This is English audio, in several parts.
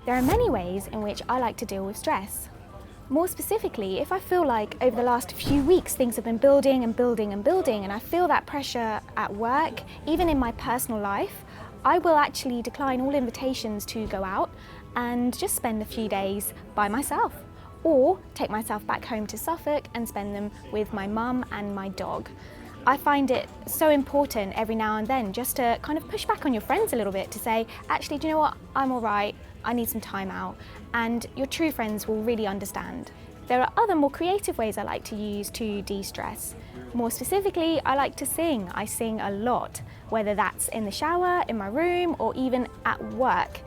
There are many ways in which I like to deal with stress. More specifically, if I feel like over the last few weeks things have been building and building and building, and I feel that pressure at work, even in my personal life, I will actually decline all invitations to go out and just spend a few days by myself, or take myself back home to Suffolk and spend them with my mum and my dog. I find it so important every now and then just to kind of push back on your friends a little bit, to say, actually, do you know what, I'm all right, I need some time out, and your true friends will really understand. There are other more creative ways I like to use to de-stress. More specifically, I like to sing. I sing a lot, whether that's in the shower, in my room, or even at work.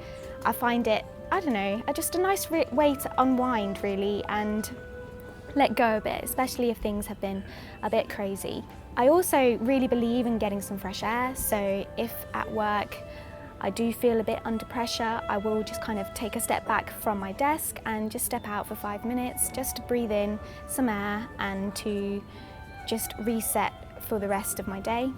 I find it, I don't know, just a nice way to unwind really and let go a bit, especially if things have been a bit crazy. I also really believe in getting some fresh air, so if at work I do feel a bit under pressure, I will just kind of take a step back from my desk and just step out for 5 minutes, just to breathe in some air and to just reset for the rest of my day.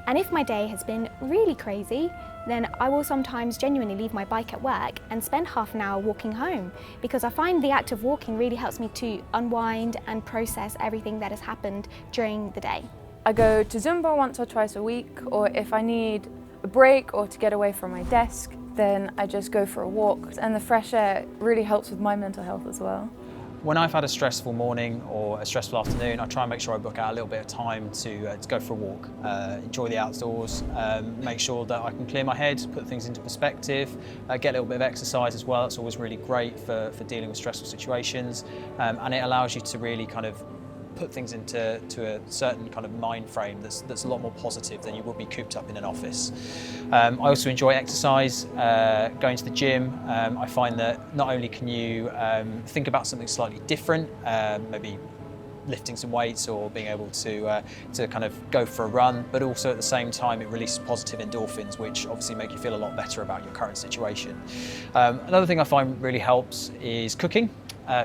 And if my day has been really crazy, then I will sometimes genuinely leave my bike at work and spend half an hour walking home, because I find the act of walking really helps me to unwind and process everything that has happened during the day. I go to Zumba once or twice a week, or if I need a break or to get away from my desk, then I just go for a walk. And the fresh air really helps with my mental health as well. When I've had a stressful morning or a stressful afternoon, I try and make sure I book out a little bit of time to go for a walk, enjoy the outdoors, make sure that I can clear my head, put things into perspective, get a little bit of exercise as well. It's always really great for dealing with stressful situations, and it allows you to really kind of put things into a certain kind of mind frame that's a lot more positive than you would be cooped up in an office. I also enjoy exercise, going to the gym. I find that not only can you think about something slightly different, maybe lifting some weights or being able to kind of go for a run, but also at the same time it releases positive endorphins, which obviously make you feel a lot better about your current situation. Another thing I find really helps is cooking.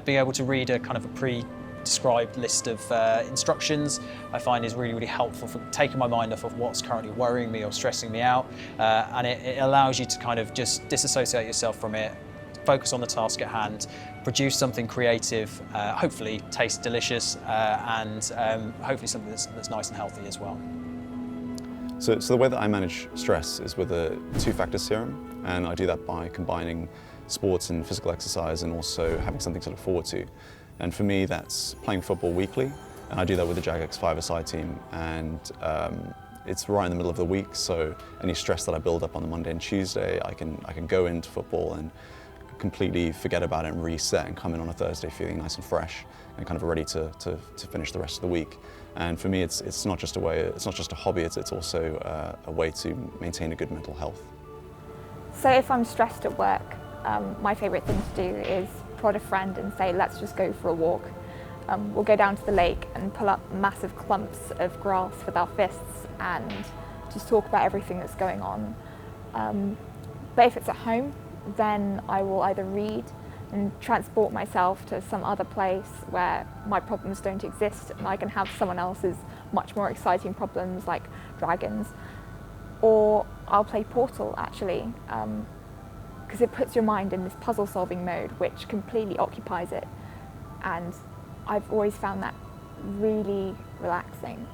Being able to read a kind of a pre-described list of instructions I find is really, really helpful for taking my mind off of what's currently worrying me or stressing me out, and it allows you to kind of just disassociate yourself from it, focus on the task at hand, produce something creative, hopefully taste delicious, and hopefully something that's nice and healthy as well. So the way that I manage stress is with a two-factor serum, and I do that by combining sports and physical exercise and also having something to look forward to. And for me, that's playing football weekly, and I do that with the Jagex five-a-side team, and it's right in the middle of the week, so any stress that I build up on the Monday and Tuesday, I can go into football and completely forget about it and reset and come in on a Thursday feeling nice and fresh and kind of ready to finish the rest of the week. And for me, it's not just a hobby, it's also a way to maintain a good mental health. So if I'm stressed at work, my favourite thing to do is prod a friend and say, let's just go for a walk. We'll go down to the lake and pull up massive clumps of grass with our fists and just talk about everything that's going on. But if it's at home, then I will either read and transport myself to some other place where my problems don't exist and I can have someone else's much more exciting problems like dragons. Or I'll play Portal actually, because it puts your mind in this puzzle solving mode which completely occupies it, and I've always found that really relaxing,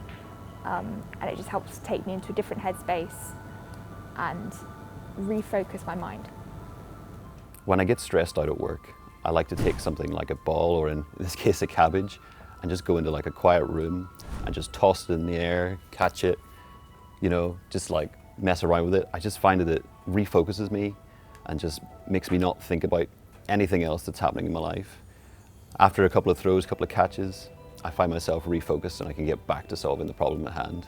and it just helps take me into a different headspace and refocus my mind. When I get stressed out at work, I like to take something like a ball, or in this case a cabbage, and just go into like a quiet room and just toss it in the air, catch it, you know, just like mess around with it. I just find that it refocuses me and just makes me not think about anything else that's happening in my life. After a couple of throws, a couple of catches, I find myself refocused and I can get back to solving the problem at hand.